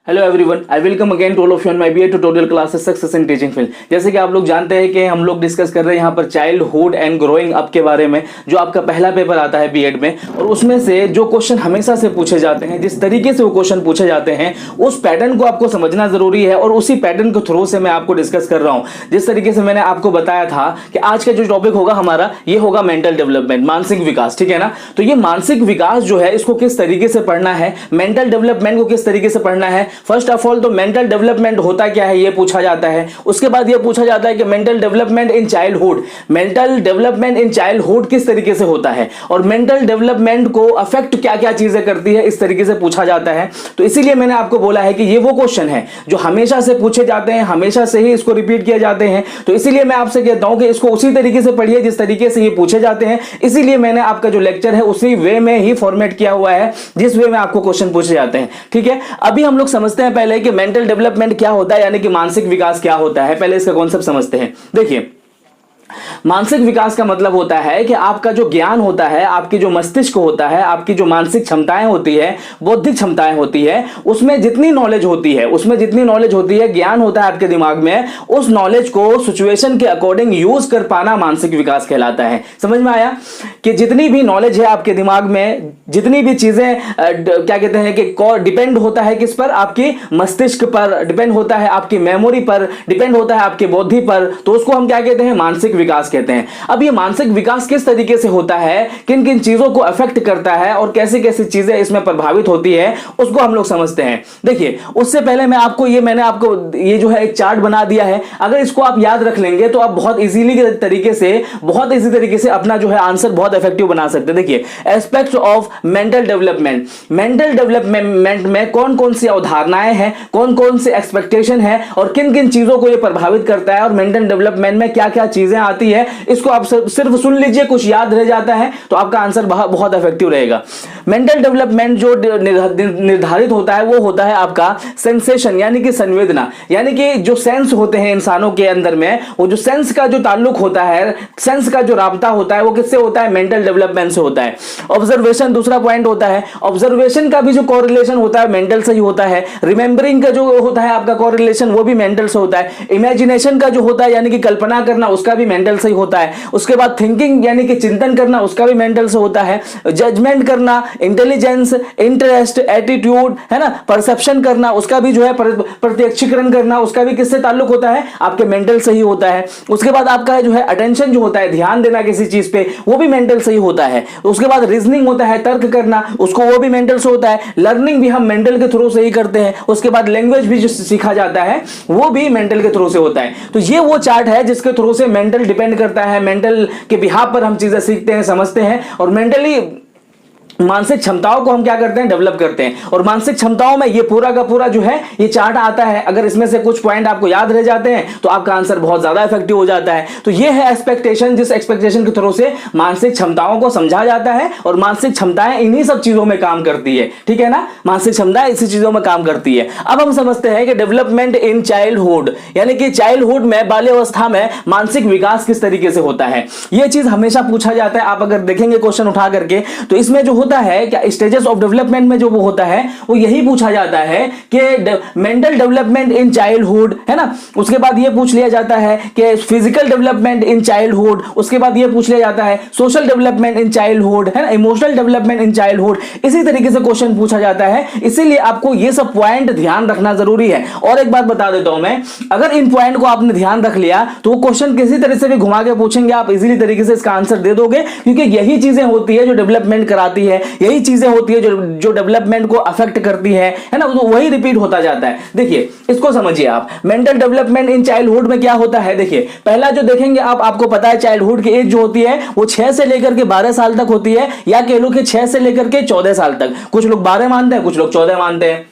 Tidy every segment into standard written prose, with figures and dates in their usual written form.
Hello everyone, I welcome again to all of you on my BEd tutorial classes success in teaching field. जैसे कि आप लोग जानते हैं कि हम लोग डिस्कस कर रहे हैं यहाँ पर चाइल्डहुड एंड ग्रोइंग अप के बारे में, जो आपका पहला पेपर आता है बीएड में। और उसमें से जो क्वेश्चन हमेशा से पूछे जाते हैं, जिस तरीके से वो क्वेश्चन पूछे जाते हैं, उस पैटर्न को आपको समझना जरूरी है। और उसी पैटर्न के थ्रू से मैं आपको डिस्कस कर रहा हूँ। जिस तरीके से मैंने आपको बताया था कि आज का जो टॉपिक होगा हमारा, ये होगा मेंटल डेवलपमेंट, मानसिक विकास। ठीक है ना। तो ये मानसिक विकास जो है, इसको किस तरीके से पढ़ना है, मेंटल डेवलपमेंट को किस तरीके से पढ़ना है। फर्स्ट ऑफ ऑल तो मेंटल डेवलपमेंट होता क्या है ये पूछा जाता है। उसके बाद ये पूछा जाता है कि mental development in childhood, mental development in childhood किस तरीके से होता है, और मेंटल डेवलपमेंट को अफेक्ट क्या क्या चीजें करती है, इस तरीके से पूछा जाता है। तो इसीलिए मैंने आपको बोला है कि ये वो क्वेश्चन है जो हमेशा से पूछे जाते हैं, हमेशा से ही इसको रिपीट किए जाते हैं। तो इसीलिए मैं आपसे कहता हूं कि इसको उसी तरीके से पढ़िए जिस तरीके से ये पूछे जाते हैं। इसीलिए मैंने आपका जो लेक्चर है उसी वे में ही फॉर्मेट किया हुआ है जिस वे में आपको क्वेश्चन पूछे जाते हैं। ठीक है, अभी हम लोग समझते हैं पहले कि मेंटल डेवलपमेंट क्या होता है, यानी कि मानसिक विकास क्या होता है। पहले इसका कॉन्सेप्ट समझते हैं। देखिए, मानसिक विकास का मतलब होता है कि आपका जो ज्ञान होता है, आपकी जो मस्तिष्क होता है, आपकी जो मानसिक क्षमताएं होती है, बौद्धिक क्षमताएं होती है, उसमें जितनी नॉलेज होती है, ज्ञान होता है आपके दिमाग में, उस नॉलेज को सिचुएशन के अकॉर्डिंग यूज कर पाना मानसिक विकास कहलाता है। समझ में आया कि जितनी भी नॉलेज है आपके दिमाग में, जितनी भी चीजें क्या कहते हैं कि डिपेंड होता है किस पर, आपकी मस्तिष्क पर डिपेंड होता है, आपकी मेमोरी पर डिपेंड होता है, आपकी बुद्धि पर। तो उसको हम क्या कहते हैं, मानसिक विकास कहते हैं। अब ये मानसिक विकास किस तरीके से होता है, किन किन चीजों को अफेक्ट करता है और कैसे कैसे चीजें इसमें प्रभावित होती है, उसको हम लोग समझते हैं। देखिए, उससे पहले मैंने आपको ये जो है एक चार्ट बना दिया है। अगर इसको आप याद रख लेंगे तो आप बहुत इजी तरीके से अपना जो है आंसर बहुत इफेक्टिव बना सकते हैं। देखिए, aspects of mental development, mental development में कौन कौन सी अवधारणाएं हैं, कौन कौन से एक्सपेक्टेशन है और किन किन चीजों को ये प्रभावित करता है, और मेंटल डेवलपमेंट में क्या क्या चीजें आती है, इसको आप सिर्फ सुन लीजिए, कुछ याद रह जाता है तो आपका आंसर बहुत इफेक्टिव रहेगा। मेंटल डेवलपमेंट जो निर्धारित होता है वो होता है आपका सेंसेशन, यानी कि संवेदना, यानी कि जो सेंस होते हैं इंसानों के अंदर में, वो जो सेंस का जो ताल्लुक होता है, सेंस का जो राबता होता है, वो किससे होता है, मेंटल डेवलपमेंट से होता है। ऑब्जर्वेशन दूसरा पॉइंट होता है, ऑब्जर्वेशन का भी जो कोरिलेशन होता है मेंटल से ही होता है। रिमेंबरिंग का जो होता है आपका कोरिलेशन, वो भी मेंटल से होता है। इमेजिनेशन का जो होता है, यानी कि कल्पना करना, उसका भी मेंटल से ही होता है। उसके बाद थिंकिंग, यानी कि चिंतन करना, उसका भी मेंटल से होता है। जजमेंट करना, इंटेलिजेंस, इंटरेस्ट, एटीट्यूड, है ना, परसेप्शन करना, उसका भी जो है प्रत्यक्षीकरण करना, उसका भी किससे ताल्लुक होता है, आपके मेंटल से ही होता है। उसके बाद आपका जो है अटेंशन जो होता है, ध्यान देना किसी चीज पे, वो भी मेंटल से ही होता है। उसके बाद रीजनिंग होता है, तर्क करना, उसको वो भी मेंटल से होता है। लर्निंग भी हम मेंटल के थ्रू से ही करते हैं। उसके बाद लैंग्वेज भी जो सीखा जाता है वो भी मेंटल के थ्रू से होता है। तो ये वो चार्ट है जिसके थ्रू से मेंटल डिपेंड करता है, मेंटल के बिहाफ पर हम चीजें सीखते हैं, समझते हैं, और मेंटली मानसिक क्षमताओं को हम क्या करते हैं, डेवलप करते हैं। और मानसिक क्षमताओं में ये पूरा का पूरा जो है ये चार्ट आता है। अगर इसमें से कुछ पॉइंट आपको याद रह जाते हैं तो आपका आंसर बहुत ज्यादा इफेक्टिव हो जाता है। तो ये है एक्सपेक्टेशन, जिस एक्सपेक्टेशन के थ्रू से मानसिक क्षमताओं को समझा जाता है, और मानसिक क्षमताएं इन्हीं सब चीजों में काम करती है। ठीक है ना, मानसिक क्षमताएं इसी चीजों में काम करती है। अब हम समझते हैं कि डेवलपमेंट इन चाइल्डहुड, यानी कि चाइल्डहुड में, बाल्यावस्था में मानसिक विकास किस तरीके से होता है, यह चीज हमेशा पूछा जाता है। आप अगर देखेंगे क्वेश्चन उठा करके, तो इसमें जो होता है क्या, स्टेजेस ऑफ डेवलपमेंट में जो वो होता है वो यही पूछा जाता है कि मेंटल डेवलपमेंट इन चाइल्डहुड, है ना। उसके बाद ये पूछ लिया जाता है कि फिजिकल डेवलपमेंट इन चाइल्डहुड। उसके बाद ये पूछ लिया जाता है सोशल डेवलपमेंट इन चाइल्डहुड, है ना, इमोशनल डेवलपमेंट इन चाइल्डहुड। इसी तरीके से क्वेश्चन पूछा जाता है। इसीलिए आपको ये सब पॉइंट ध्यान रखना जरूरी है। और एक बात बता देता हूं मैं, अगर इन पॉइंट को आपने ध्यान रख लिया तो वो क्वेश्चन किसी तरह से भी घुमा के पूछेंगे, आप इजीली तरीके से इसका आंसर दे दोगे, क्योंकि यही चीजें होती है जो डेवलपमेंट कराती है, यही चीजें होती है जो डेवलपमेंट को अफेक्ट करती है ना। तो वही रिपीट होता जाता है। देखिए, इसको समझिए आप, मेंटल डेवलपमेंट इन चाइल्डहुड में क्या होता है। देखिए, पहला जो देखेंगे आपको पता है चाइल्डहुड की एज जो होती है वो 6 से लेकर के 12 साल तक होती है, या कह लो कि 6 से लेकर के 14 साल तक। कुछ लोग 12 मानते हैं, कुछ लोग 14 मानते हैं।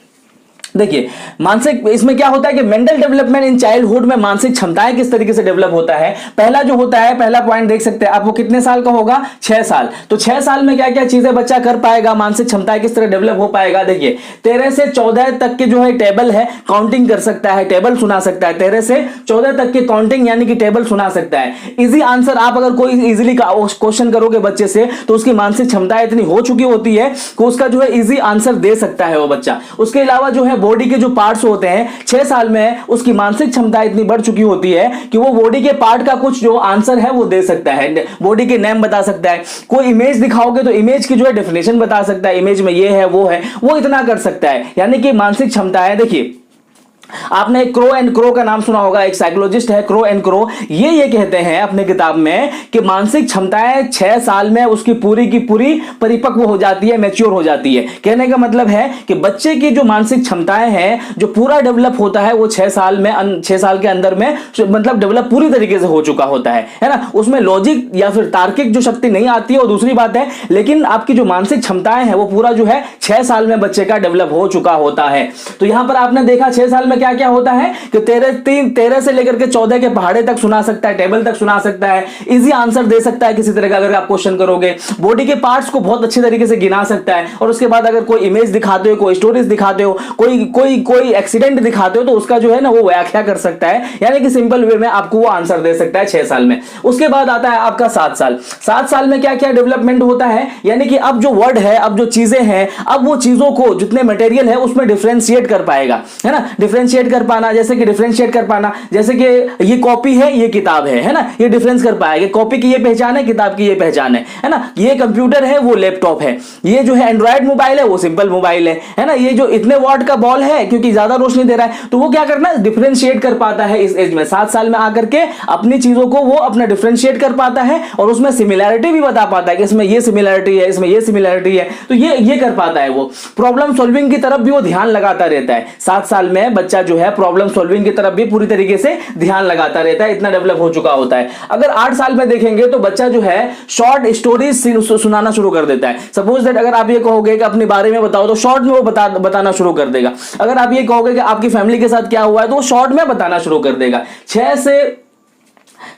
देखिए, मानसिक, इसमें क्या होता है कि मेंटल डेवलपमेंट इन चाइल्डहुड में मानसिक क्षमताएं किस तरीके से डेवलप होता है। पहला जो होता है, पहला पॉइंट देख सकते हैं आप, वो कितने साल का होगा, 6 साल। तो 6 साल में क्या क्या चीजें बच्चा कर पाएगा, मानसिक क्षमताएं किस तरह डेवलप हो पाएगा। देखिए, 13 से 14 तक के जो है टेबल है, काउंटिंग कर सकता है, टेबल सुना सकता है। 13 से 14 तक की काउंटिंग यानी कि टेबल सुना सकता है। इजी आंसर, आप अगर कोई इजीली क्वेश्चन करोगे बच्चे से तो उसकी मानसिक क्षमताएं इतनी हो चुकी होती है कि उसका जो है इजी आंसर दे सकता है वो बच्चा। उसके अलावा जो है बॉडी के जो पार्ट्स होते हैं 6 साल में उसकी मानसिक क्षमता इतनी बढ़ चुकी होती है कि वो बॉडी के पार्ट का कुछ जो आंसर है वो दे सकता है, बॉडी के नेम बता सकता है। कोई इमेज दिखाओगे तो इमेज की जो है डेफिनेशन बता सकता है, इमेज में ये है वो इतना कर सकता है। यानी कि मानसिक क्षमता है। देखिए आपने क्रो एंड क्रो का नाम सुना होगा, एक साइकोलॉजिस्ट है क्रो एंड क्रो, ये कहते हैं अपने किताब में कि मानसिक क्षमताएं 6 साल में उसकी पूरी की पूरी परिपक्व हो जाती है, मैच्योर हो जाती है। कहने का मतलब है कि बच्चे की जो मानसिक क्षमताएं हैं जो पूरा डेवलप होता है वो 6 साल के अंदर में मतलब डेवलप पूरी तरीके से हो चुका होता है ना। उसमें लॉजिक या फिर तार्किक जो शक्ति नहीं आती है वो दूसरी बात है, लेकिन आपकी जो मानसिक क्षमताएं हैं वो पूरा जो है 6 साल में बच्चे का डेवलप हो चुका होता है। तो यहां पर आपने देखा 6 साल में क्या क्या होता है कि 13 से लेकर के 14 के पहाड़े तक सुना सकता है, टेबल तक सुना सकता है, इजी आंसर दे सकता है किसी तरह का अगर आप क्वेश्चन करोगे, बॉडी के पार्ट्स को बहुत अच्छे तरीके से गिना सकता है। और उसके बाद अगर कोई इमेज दिखाते हो, कोई स्टोरीज दिखाते हो, कोई एक्सीडेंट दिखाते हो तो उसका जो है ना वो व्याख्या कर सकता है, यानी कि सिंपल वे में आपको वो आंसर दे सकता है 6 साल में। उसके बाद आता है आपका 7 साल। 7 साल में क्या क्या डेवलपमेंट होता है, यानी कि अब जो वर्ड है, अब जो चीजें हैं, अब वो चीजों को जितने मटेरियल है उसमें डिफरेंशिएट कर पाएगा, है ना। डिफरेंशिएट कर पाना, जैसे कि डिफरेंशिएट कर पाना, जैसे कि ये कॉपी है ये किताब है ना, ये डिफरेंस कर पाएगा। कॉपी की ये पहचान है, किताब की ये पहचान है ना। ये कंप्यूटर है वो लैपटॉप है, ये जो है एंड्रॉइड मोबाइल है वो सिंपल मोबाइल है ना। ये जो इतने वॉट का बॉल है क्योंकि ज्यादा रोशनी दे रहा है, तो वो क्या करना है डिफरेंशिएट कर पाता है इस एज में। 7 साल में आकर के अपनी चीजों को वो अपना डिफरेंशिएट कर पाता है और उसमें सिमिलैरिटी भी बता पाता है कि इसमें ये सिमिलैरिटी है, इसमें ये सिमिलैरिटी है, तो ये कर पाता है। वो प्रॉब्लम सॉल्विंग की तरफ भी वो ध्यान लगाता रहता है। 7 साल में बच्चा जो है प्रॉब्लम सॉल्विंग की तरफ भी पूरी तरीके से ध्यान लगाता रहता है, इतना डेवलप हो चुका होता है। अगर 8 साल में देखेंगे तो बच्चा जो है शॉर्ट स्टोरीज सुनाना शुरू कर देता है। सपोज दैट अगर आप ये कहोगे कि अपने बारे में बताओ तो शॉर्ट में वो बताना शुरू कर देगा। अगर आप ये कहोगे कि आपकी फैमिली के साथ क्या हुआ है तो वो शॉर्ट में बताना शुरू कर देगा। 6 से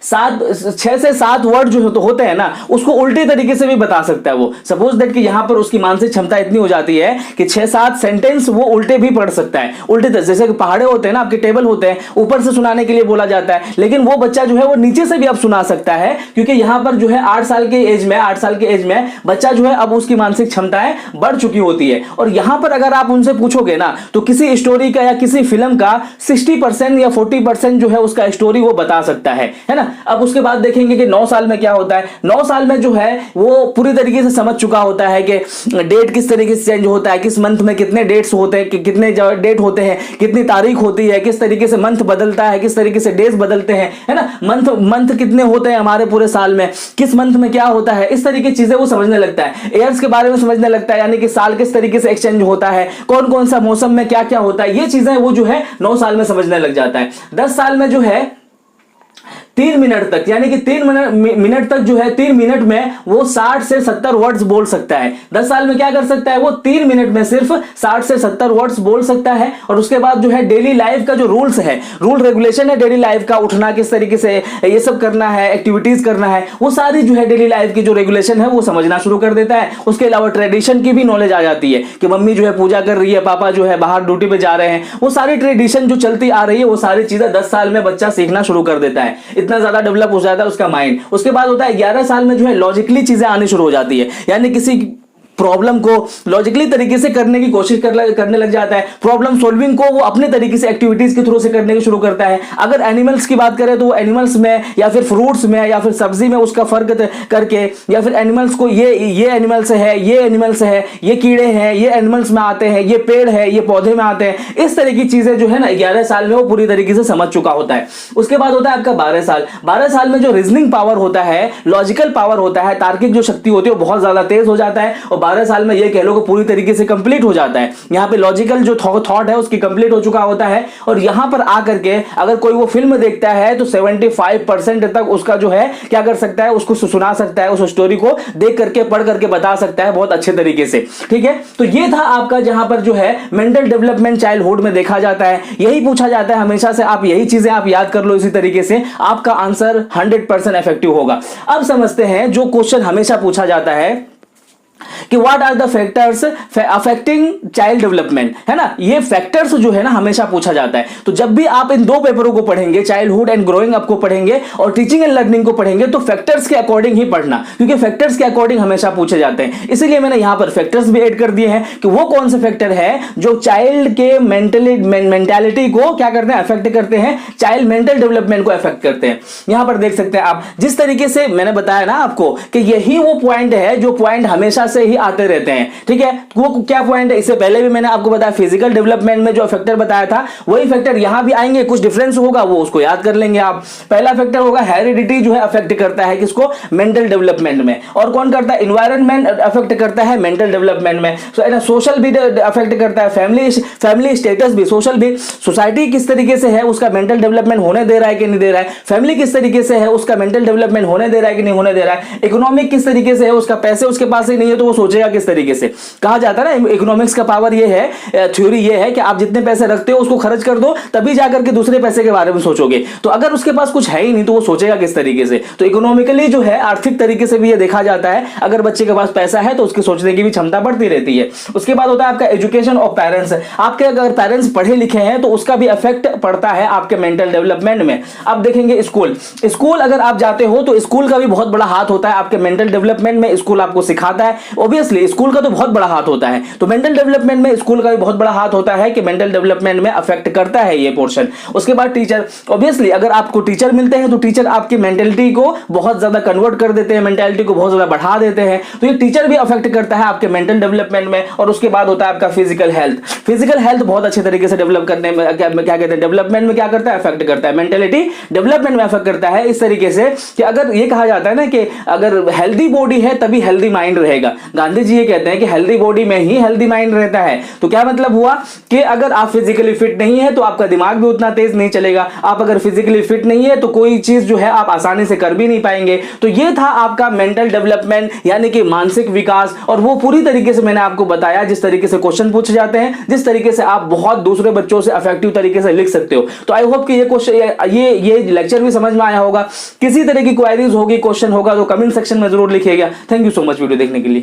7 वर्ड जो होते हैं ना उसको उल्टे तरीके से भी बता सकता है वो। सपोज दैट कि यहां पर उसकी मानसिक क्षमता इतनी हो जाती है कि 6-7 सेंटेंस वो उल्टे भी पढ़ सकता है। उल्टे जैसे कि पहाड़े होते हैं ना, आपके टेबल होते हैं, ऊपर से सुनाने के लिए बोला जाता है, लेकिन वो बच्चा जो है वो नीचे से भी अब सुना सकता है, क्योंकि यहां पर जो है 8 साल के एज में बच्चा जो है अब उसकी मानसिक क्षमताएं बढ़ चुकी होती है। और यहां पर अगर आप उनसे पूछोगे ना तो किसी स्टोरी का या किसी फिल्म का 60% या 40% जो है उसका स्टोरी वो बता सकता है ना। अब उसके बाद देखेंगे कि 9 साल में क्या होता है। 9 साल में जो है वो पूरी तरीके से समझ चुका होता है कि डेट किस तरीके से चेंज होता है, किस मंथ में कितने डेट्स होते हैं, कितने डेट होते हैं, कितनी तारीख होती है, किस तरीके से मंथ बदलता है, किस तरीके से डेज बदलते हैं, है ना। मंथ कितने होते हैं हमारे पूरे साल में, किस मंथ में क्या होता है, इस तरीके की चीजें वो समझने लगता है। ईयर्स के बारे में समझने लगता है, यानी कि साल किस तरीके से एक्सचेंज होता है, कौन कौन सा मौसम में क्या क्या होता है, ये चीजें वो जो है 9 साल में समझने लग जाता है। 10 साल में जो है 3 मिनट तक, यानी कि 3 मिनट तक जो है 3 मिनट में वो 60 से 70 वर्ड्स बोल सकता है। 10 साल में क्या कर सकता है वो 3 मिनट में सिर्फ 60 से 70 वर्ड्स बोल सकता है। और उसके बाद जो है डेली लाइफ का जो रूल रेगुलेशन है डेली लाइफ का, उठना किस तरीके से, ये सब करना है, एक्टिविटीज करना है, वो सारी जो है डेली लाइफ की जो रेगुलेशन है वो समझना शुरू कर देता है। उसके अलावा ट्रेडिशन की भी नॉलेज आ जाती है कि मम्मी जो है पूजा कर रही है, पापा जो है बाहर ड्यूटी पे जा रहे हैं, वो सारी ट्रेडिशन जो चलती आ रही है वो सारी चीजें 10 साल में बच्चा सीखना शुरू कर देता है। इतना ज्यादा डेवलप हो जाता है उसका माइंड। उसके बाद होता है 11 साल में जो है लॉजिकली चीजें आनी शुरू हो जाती है, यानी किसी प्रॉब्लम को लॉजिकली तरीके से करने की कोशिश करने लग जाता है। प्रॉब्लम सॉल्विंग को वो अपने तरीके से एक्टिविटीज के थ्रू से करने की शुरू करता है। अगर एनिमल्स की बात करें तो वो एनिमल्स में या फिर फ्रूट्स में या फिर सब्जी में उसका फर्क करके, या फिर एनिमल्स को ये एनिमल्स है, ये एनिमल्स है, ये कीड़े हैं, ये एनिमल्स में आते हैं, ये पेड़ है, ये पौधे में आते हैं, इस तरह की चीजें जो है ना 11 साल में वो पूरी तरीके से समझ चुका होता है। उसके बाद होता है आपका 12 साल। 12 साल में जो रीजनिंग पावर होता है, लॉजिकल पावर होता है, तार्किक जो शक्ति होती है वो बहुत ज्यादा तेज हो जाता है। और 12 साल में ये को पूरी तरीके से कंप्लीट हो जाता है। यहां पे लॉजिकल जो थॉट है उसकी कंप्लीट हो चुका होता है। और यहां पर आकर के अगर कोई वो फिल्म देखता है तो 75% तक उसका जो है क्या कर सकता है, उसको सुना सकता है, उस स्टोरी को देख करके पढ़ करके बता सकता है बहुत अच्छे तरीके से। ठीक है, तो ये था आपका जहां पर जो है मेंटल डेवलपमेंट चाइल्डहुड में देखा जाता है। यही पूछा जाता है हमेशा से, आप यही चीजें आप याद कर लो, इसी तरीके से आपका आंसर 100% इफेक्टिव होगा। अब समझते हैं जो क्वेश्चन हमेशा पूछा जाता है कि what are the factors affecting child development, है ना। ये फैक्टर्स जो है ना हमेशा पूछा जाता है। तो जब भी आप इन दो पेपरों को पढ़ेंगे, चाइल्डहुड एंड ग्रोइंग अप को पढ़ेंगे और टीचिंग एंड लर्निंग को पढ़ेंगे, तो फैक्टर्स के अकॉर्डिंग ही पढ़ना, क्योंकि फैक्टर्स के अकॉर्डिंग हमेशा पूछे जाते हैं। इसीलिए मैंने यहां पर फैक्टर्स भी ऐड कर दिए हैं कि वो कौन से फैक्टर है जो चाइल्ड के मेंटालिटी को क्या करते हैं, अफेक्ट करते हैं, चाइल्ड मेंटल डेवलपमेंट को अफेक्ट करते हैं। यहां पर देख सकते हैं आप, जिस तरीके से मैंने बताया ना आपको कि यही वो पॉइंट है जो पॉइंट हमेशा से ही आते रहते हैं, ठीक है। वो क्या पॉइंट है, इससे पहले भी मैंने आपको बताया फिजिकल डेवलपमेंट में जो फैक्टर बताया था, वही फैक्टर यहां भी आएंगे। कुछ डिफरेंस होगा वो उसको याद कर लेंगे आप। पहला फैक्टर होगा हेरिडिटी, जो है अफेक्ट करता है किसको, मेंटल डेवलपमेंट में। और कौन करता है, एनवायरनमेंट अफेक्ट करता है मेंटल डेवलपमेंट में। सोशल भी अफेक्ट करता है, फैमिली स्टेटस भी, सोशल भी, सोसाइटी किस तरीके से है उसका मेंटल डेवलपमेंट होने दे रहा है कि नहीं दे रहा है, फैमिली किस तरीके से है उसका मेंटल डेवलपमेंट होने दे रहा है कि नहीं होने दे रहा है, इकोनॉमिक किस तरीके से है उसका, पैसे उसके पास ही नहीं है तो वो सोचेगा किस तरीके से। कहा जाता है ना इकोनॉमिक्स का पावर ये है, थ्योरी ये है कि आप जितने पैसे रखते हो उसको खर्च कर दो, तभी जाकर के दूसरे पैसे के बारे में सोचोगे। तो अगर उसके पास कुछ है ही नहीं तो वो सोचेगा किस तरीके से। तो इकोनॉमिकली जो है, आर्थिक तरीके से भी ये देखा जाता है, अगर बच्चे के पास पैसा है तो उसकी सोचने की भी क्षमता बढ़ती रहती है। उसके बाद होता है आपका एजुकेशन ऑफ पेरेंट्स। आपके अगर पेरेंट्स पढ़े लिखे हैं तो उसका भी इफेक्ट पड़ता है आपके मेंटल डेवलपमेंट में। अब देखेंगे स्कूल अगर आप जाते हो तो स्कूल का भी बहुत बड़ा हाथ होता है आपके मेंटल डेवलपमेंट में। स्कूल आपको सिखाता है, ऑब्वियसली स्कूल का तो बहुत बड़ा हाथ होता है, तो मेंटल डेवलपमेंट में स्कूल का भी बहुत बड़ा हाथ होता है कि मेंटल डेवलपमेंट में अफेक्ट करता है ये पोर्शन। उसके बाद टीचर, ऑब्वियसली अगर आपको टीचर मिलते हैं तो टीचर आपकी मेंटलिटी को बहुत ज्यादा कन्वर्ट कर देते हैं, मेंटलिटी को बहुत ज्यादा बढ़ा देते हैं, तो ये टीचर भी अफेक्ट करता है आपके मेंटल डेवलपमेंट में। और उसके बाद होता है आपका फिजिकल हेल्थ बहुत अच्छे तरीके से डेवलप करने में क्या कहते हैं, डेवलपमेंट में क्या करता है, अफेक्ट करता है, मेंटलिटी डेवलपमेंट में अफेक्ट करता है। इस तरीके से कि अगर ये कहा जाता है ना कि अगर हेल्दी बॉडी है तभी हेल्दी माइंड रहेगा। गांधी जी ये कहते हैं कि हेल्दी बॉडी में ही हेल्दी माइंड रहता है। तो क्या मतलब हुआ कि अगर आप फिजिकली फिट नहीं है तो आपका दिमाग भी उतना तेज नहीं चलेगा। आप अगर फिजिकली फिट नहीं है तो कोई चीज जो है आप आसानी से कर भी नहीं पाएंगे। तो ये था आपका मेंटल डेवलपमेंट, यानी कि मानसिक विकास। और वो पूरी तरीके से मैंने आपको बताया, जिस तरीके से क्वेश्चन पूछे जाते हैं, जिस तरीके से आप बहुत दूसरे बच्चों से इफेक्टिव तरीके से लिख सकते हो। तो आई होप कि ये क्वेश्चन ये लेक्चर भी समझ में आया होगा। किसी तरह की क्वेरीज होगी, क्वेश्चन होगा तो कमेंट सेक्शन में जरूर लिखिएगा। Thank you so much video देखने के लिए।